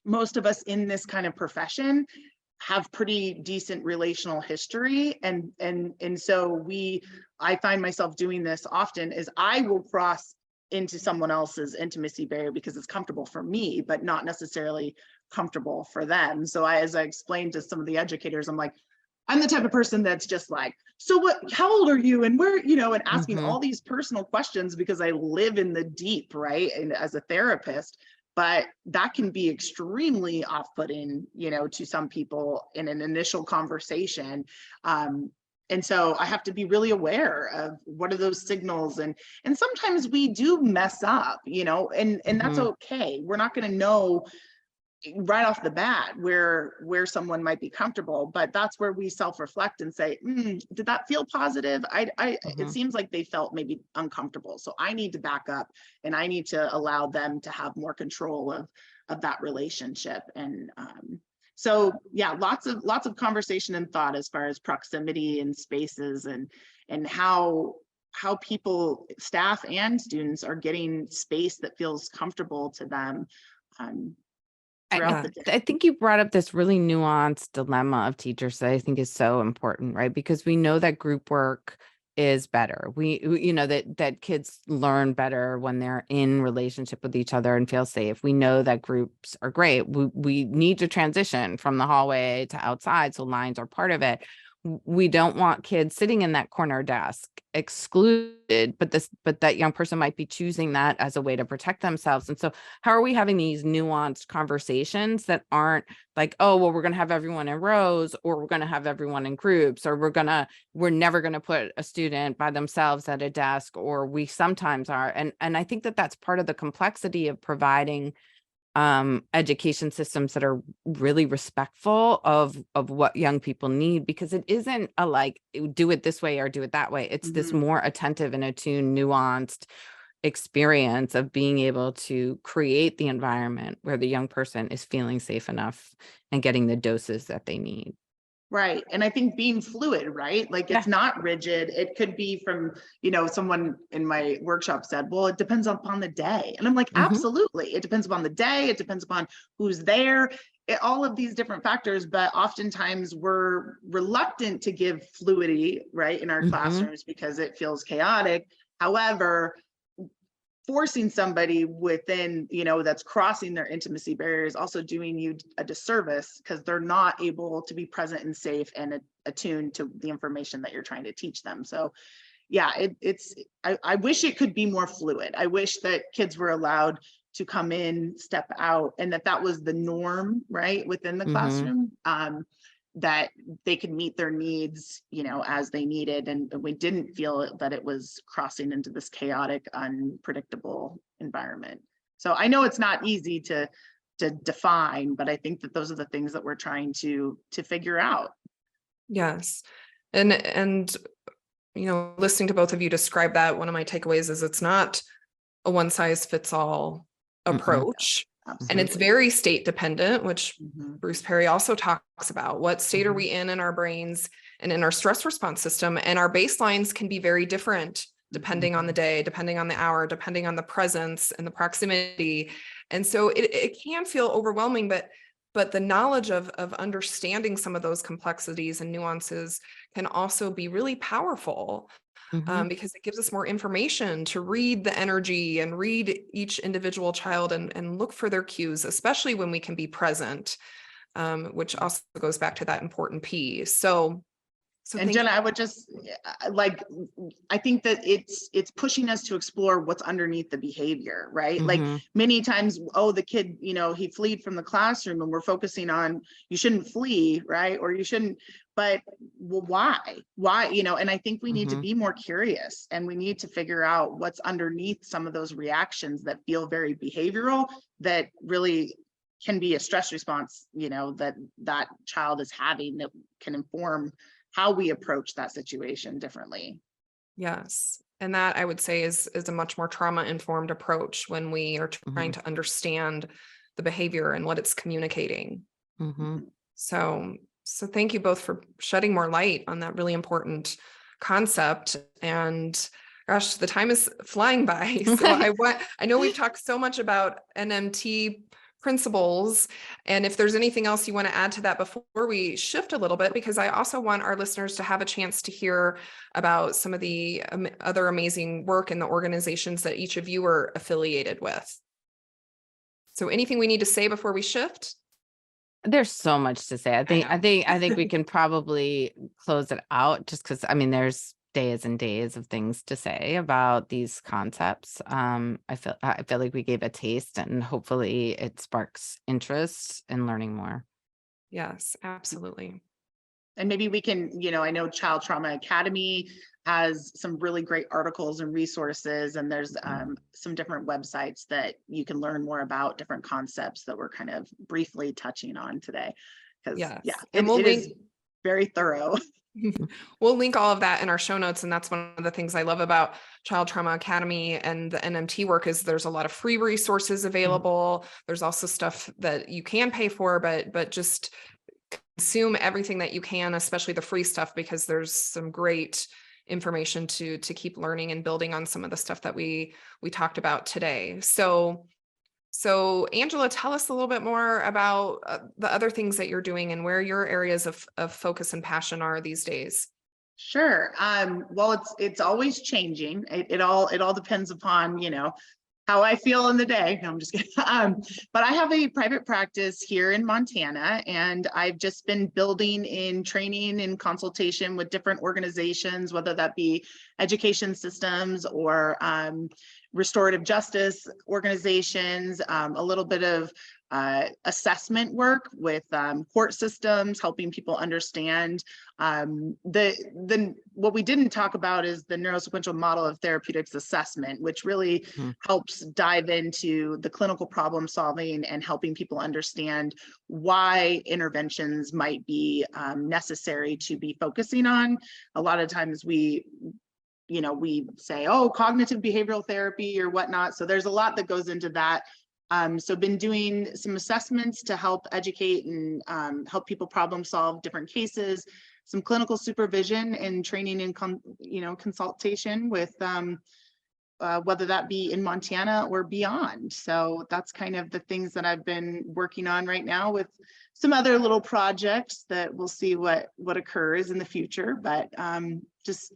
most of us in this kind of profession have pretty decent relational history, and so I find myself doing this often, is I will cross into someone else's intimacy barrier because it's comfortable for me, but not necessarily comfortable for them. So as I explained to some of the educators, I'm like, I'm the type of person that's just like, so what, how old are you? And where, you know, and asking all these personal questions because I live in the deep, right? And as a therapist, but that can be extremely off-putting, you know, to some people in an initial conversation. And so I have to be really aware of what are those signals, and sometimes we do mess up, you know, and that's okay. We're not going to know right off the bat where someone might be comfortable, but that's where we self-reflect and say, did that feel positive? It seems like they felt maybe uncomfortable, so I need to back up and I need to allow them to have more control of that relationship. And so yeah, lots of conversation and thought as far as proximity and spaces, and how people, staff and students, are getting space that feels comfortable to them throughout the day. I think you brought up this really nuanced dilemma of teachers that I think is so important, right? Because we know that group work is better. You know, that kids learn better when they're in relationship with each other and feel safe. We know that groups are great. We need to transition from the hallway to outside, so lines are part of it. We don't want kids sitting in that corner desk excluded, but that young person might be choosing that as a way to protect themselves. And so how are we having these nuanced conversations that aren't like, oh, well, we're going to have everyone in rows, or we're going to have everyone in groups, or we're never going to put a student by themselves at a desk, or we sometimes are. And I think that that's part of the complexity of providing education systems that are really respectful of what young people need, because it isn't a like, do it this way or do it that way. It's this more attentive and attuned, nuanced experience of being able to create the environment where the young person is feeling safe enough and getting the doses that they need. Right. And I think being fluid, right? Like it's not rigid. It could be from, you know, someone in my workshop said, well, it depends upon the day. And I'm like, absolutely. It depends upon the day. It depends upon who's there. All of these different factors, but oftentimes we're reluctant to give fluidity, right, in our classrooms because it feels chaotic. However, forcing somebody within, you know, that's crossing their intimacy barriers, also doing you a disservice because they're not able to be present and safe and attuned to the information that you're trying to teach them. So yeah, I wish it could be more fluid. I wish that kids were allowed to come in, step out, and that was the norm, right, within the classroom. That they could meet their needs, you know, as they needed. And we didn't feel that it was crossing into this chaotic, unpredictable environment. So I know it's not easy to define, but I think that those are the things that we're trying to figure out. Yes. And you know, listening to both of you describe that, one of my takeaways is it's not a one size fits all approach. And it's very state dependent, which Bruce Perry also talks about. What state are we in our brains and in our stress response system? And our baselines can be very different depending on the day, depending on the hour, depending on the presence and the proximity. And so it can feel overwhelming, but the knowledge of understanding some of those complexities and nuances can also be really powerful. Because it gives us more information to read the energy and read each individual child and look for their cues, especially when we can be present, which also goes back to that important piece. So So And thank Jenna, I would just I think that it's pushing us to explore what's underneath the behavior, right? Like Mhm. many times, oh, the kid, he fled from the classroom and we're focusing on you shouldn't flee, right? Or you shouldn't, but well, why? Why, and I think we need to Mhm. be more curious and we need to figure out what's underneath some of those reactions that feel very behavioral that really can be a stress response, that child is having that can inform how we approach that situation differently. Yes. And that I would say is a much more trauma-informed approach when we are trying Mhm. to understand the behavior and what it's communicating. Mhm. So thank you both for shedding more light on that really important concept. And gosh, the time is flying by. So I know we've talked so much about NMT principles. And if there's anything else you want to add to that before we shift a little bit, because I also want our listeners to have a chance to hear about some of the other amazing work in the organizations that each of you are affiliated with. So anything we need to say before we shift? There's so much to say. I think we can probably close it out just because there's days and days of things to say about these concepts. I feel like we gave a taste and hopefully it sparks interest in learning more. Yes, absolutely. And maybe we can, I know Child Trauma Academy has some really great articles and resources, and there's some different websites that you can learn more about different concepts that we're kind of briefly touching on today. Because Yes. it is very thorough. We'll link all of that in our show notes. And that's one of the things I love about Child Trauma Academy and the NMT work is there's a lot of free resources available. There's also stuff that you can pay for, but just consume everything that you can, especially the free stuff, because there's some great information to keep learning and building on some of the stuff that we talked about today. So Angela, tell us a little bit more about the other things that you're doing and where your areas of focus and passion are these days. Sure. Well, it's always changing. It all depends upon, how I feel in the day. No, I'm just kidding. But I have a private practice here in Montana, and I've just been building in training and consultation with different organizations, whether that be education systems or restorative justice organizations, a little bit of assessment work with court systems, helping people understand what we didn't talk about is the neurosequential model of therapeutics assessment, which really helps dive into the clinical problem solving and helping people understand why interventions might be necessary to be focusing on. A lot of times we say, oh, cognitive behavioral therapy or whatnot. So there's a lot that goes into that. So been doing some assessments to help educate and help people problem solve different cases, some clinical supervision and training and consultation with whether that be in Montana or beyond. So that's kind of the things that I've been working on right now with some other little projects that we'll see what occurs in the future, but just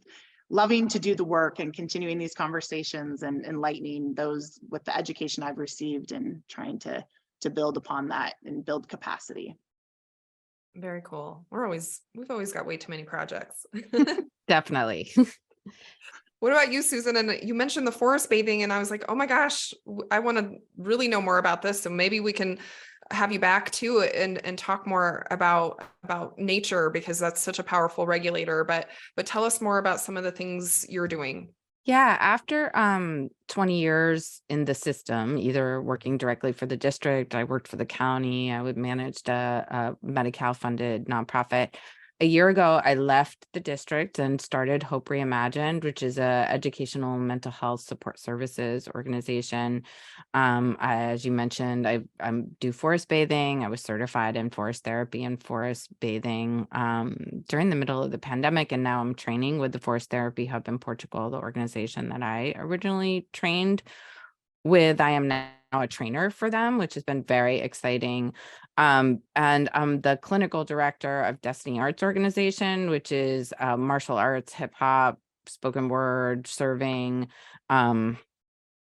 loving to do the work and continuing these conversations and enlightening those with the education I've received and trying to build upon that and build capacity. Very cool. We've always got way too many projects. Definitely. What about you, Susan? And you mentioned the forest bathing, and I was like, oh my gosh, I want to really know more about this. So maybe we can have you back too and talk more about nature, because that's such a powerful regulator. But tell us more about some of the things you're doing. Yeah, after 20 years in the system, either working directly for the district, I worked for the county, I would managed a Medi-Cal funded nonprofit. A year ago, I left the district and started Hope Reimagined, which is a educational mental health support services organization. As you mentioned, I do forest bathing. I was certified in forest therapy and forest bathing during the middle of the pandemic, and now I'm training with the Forest Therapy Hub in Portugal, the organization that I originally trained with. I am now a trainer for them, which has been very exciting. And I'm the clinical director of Destiny Arts Organization, which is martial arts, hip hop, spoken word, serving,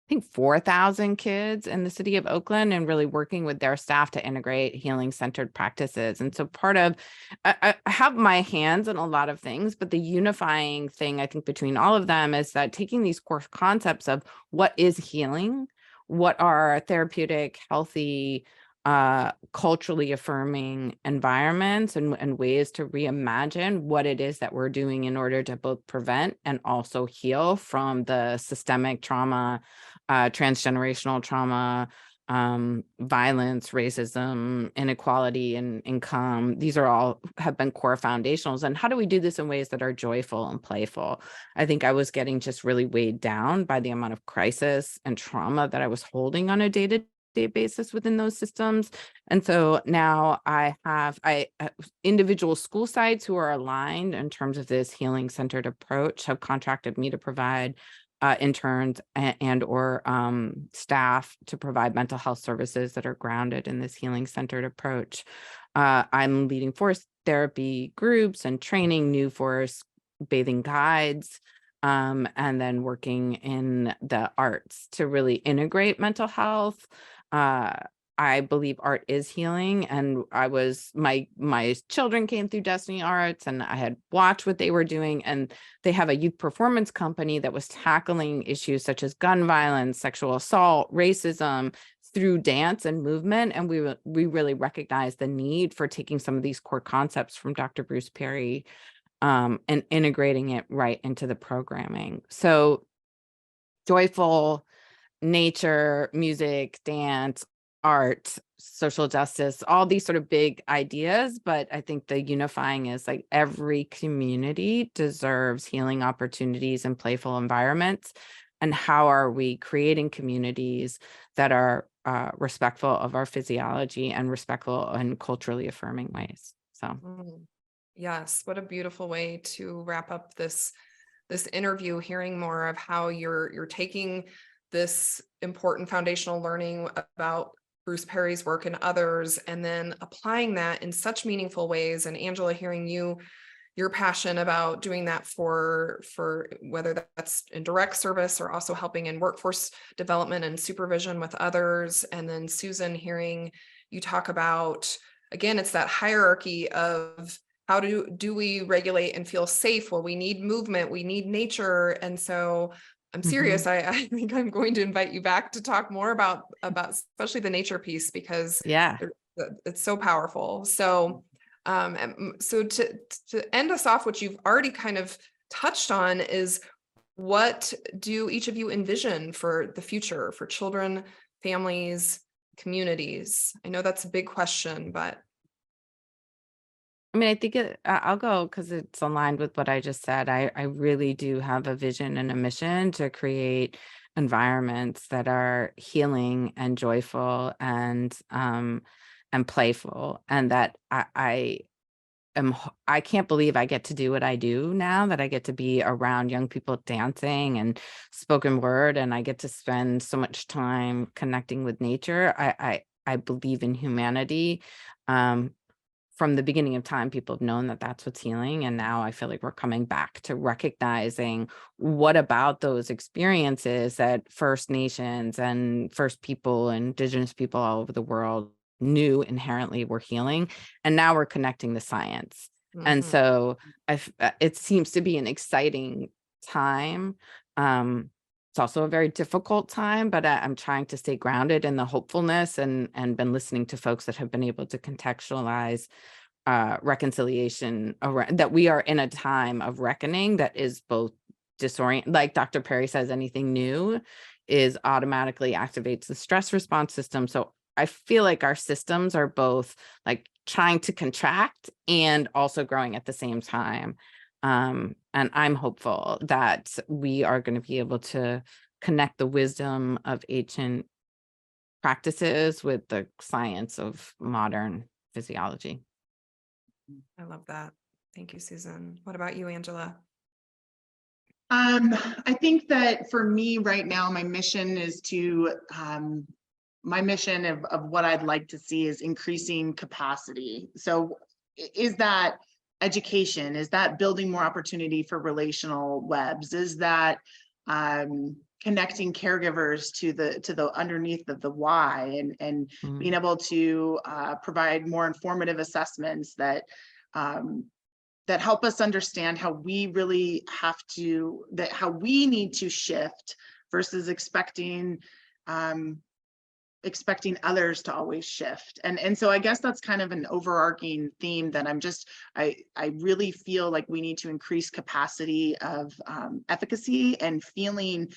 think 4,000 kids in the city of Oakland, and really working with their staff to integrate healing centered practices. And so part of, I have my hands in a lot of things, but the unifying thing I think between all of them is that taking these core concepts of what is healing, what are therapeutic, healthy, culturally affirming environments, and ways to reimagine what it is that we're doing in order to both prevent and also heal from the systemic trauma, transgenerational trauma, violence, racism, inequality, and income. These are all have been core foundationals. And how do we do this in ways that are joyful and playful? I think I was getting just really weighed down by the amount of crisis and trauma that I was holding on a day-to-day basis within those systems. And so now I have individual school sites who are aligned in terms of this healing centered approach have contracted me to provide interns and or staff to provide mental health services that are grounded in this healing centered approach. I'm leading forest therapy groups and training new forest bathing guides, and then working in the arts to really integrate mental health. I believe art is healing, and my children came through Destiny Arts, and I had watched what they were doing, and they have a youth performance company that was tackling issues such as gun violence, sexual assault, racism through dance and movement. And we really recognized the need for taking some of these core concepts from Dr. Bruce Perry, and integrating it right into the programming. So joyful nature, music, dance, art, social justice, all these sort of big ideas. But I think the unifying is like every community deserves healing opportunities and playful environments. And how are we creating communities that are respectful of our physiology and respectful and culturally affirming ways? So. Yes, what a beautiful way to wrap up this interview, hearing more of how you're taking this important foundational learning about Bruce Perry's work and others, and then applying that in such meaningful ways. And Angela, hearing your passion about doing that for whether that's in direct service or also helping in workforce development and supervision with others. And then Susan, hearing you talk about, again, it's that hierarchy of how do we regulate and feel safe? Well, we need movement, we need nature. And so I'm serious. I think I'm going to invite you back to talk more about especially the nature piece, because it's so powerful. So so to end us off, what you've already kind of touched on is, what do each of you envision for the future for children, families, communities? I know that's a big question, but I mean, I think I'll go because it's aligned with what I just said. I really do have a vision and a mission to create environments that are healing and joyful and playful, and that I can't believe I get to do what I do now, that I get to be around young people dancing and spoken word, and I get to spend so much time connecting with nature. I believe in humanity. From the beginning of time, people have known that that's what's healing. And now I feel like we're coming back to recognizing what about those experiences that First Nations and First people and Indigenous people all over the world knew inherently were healing. And now we're connecting the science. And so it seems to be an exciting time. It's also a very difficult time, but I'm trying to stay grounded in the hopefulness, and been listening to folks that have been able to contextualize reconciliation around that. We are in a time of reckoning that is both disorient, like Dr. Perry says, anything new is automatically activates the stress response system. So I feel like our systems are both like trying to contract and also growing at the same time. And I'm hopeful that we are going to be able to connect the wisdom of ancient practices with the science of modern physiology. I love that. Thank you, Susan. What about you, Angela? I think that for me right now, my mission is my mission of what I'd like to see is increasing capacity. So is that education? Is that building more opportunity for relational webs? Is that connecting caregivers to the underneath of the why, and Mhm. being able to provide more informative assessments that that help us understand how we really have to, that how we need to shift versus expecting others to always shift. And so I guess that's kind of an overarching theme that I really feel like we need to increase capacity of efficacy and feeling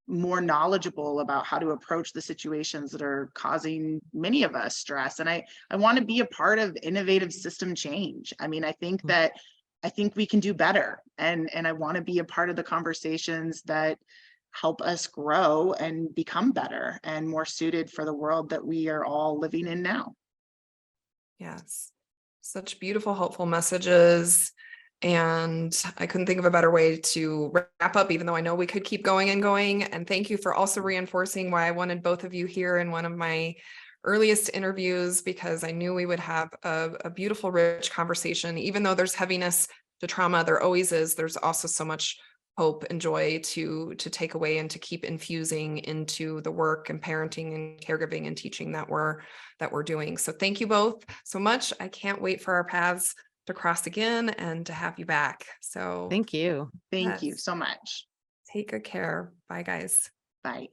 more knowledgeable about how to approach the situations that are causing many of us stress. And I want to be a part of innovative system change. I mean, I think we can do better, and I want to be a part of the conversations that help us grow and become better and more suited for the world that we are all living in now. Yes, such beautiful, helpful messages. And I couldn't think of a better way to wrap up, even though I know we could keep going and going. And thank you for also reinforcing why I wanted both of you here in one of my earliest interviews, because I knew we would have a beautiful, rich conversation. Even though there's heaviness to trauma, there always is. There's also so much hope and joy to take away and to keep infusing into the work and parenting and caregiving and teaching that we're doing. So thank you both so much. I can't wait for our paths to cross again and to have you back. So Thank you. Thank you yes. so much. Take good care. Bye, guys. Bye.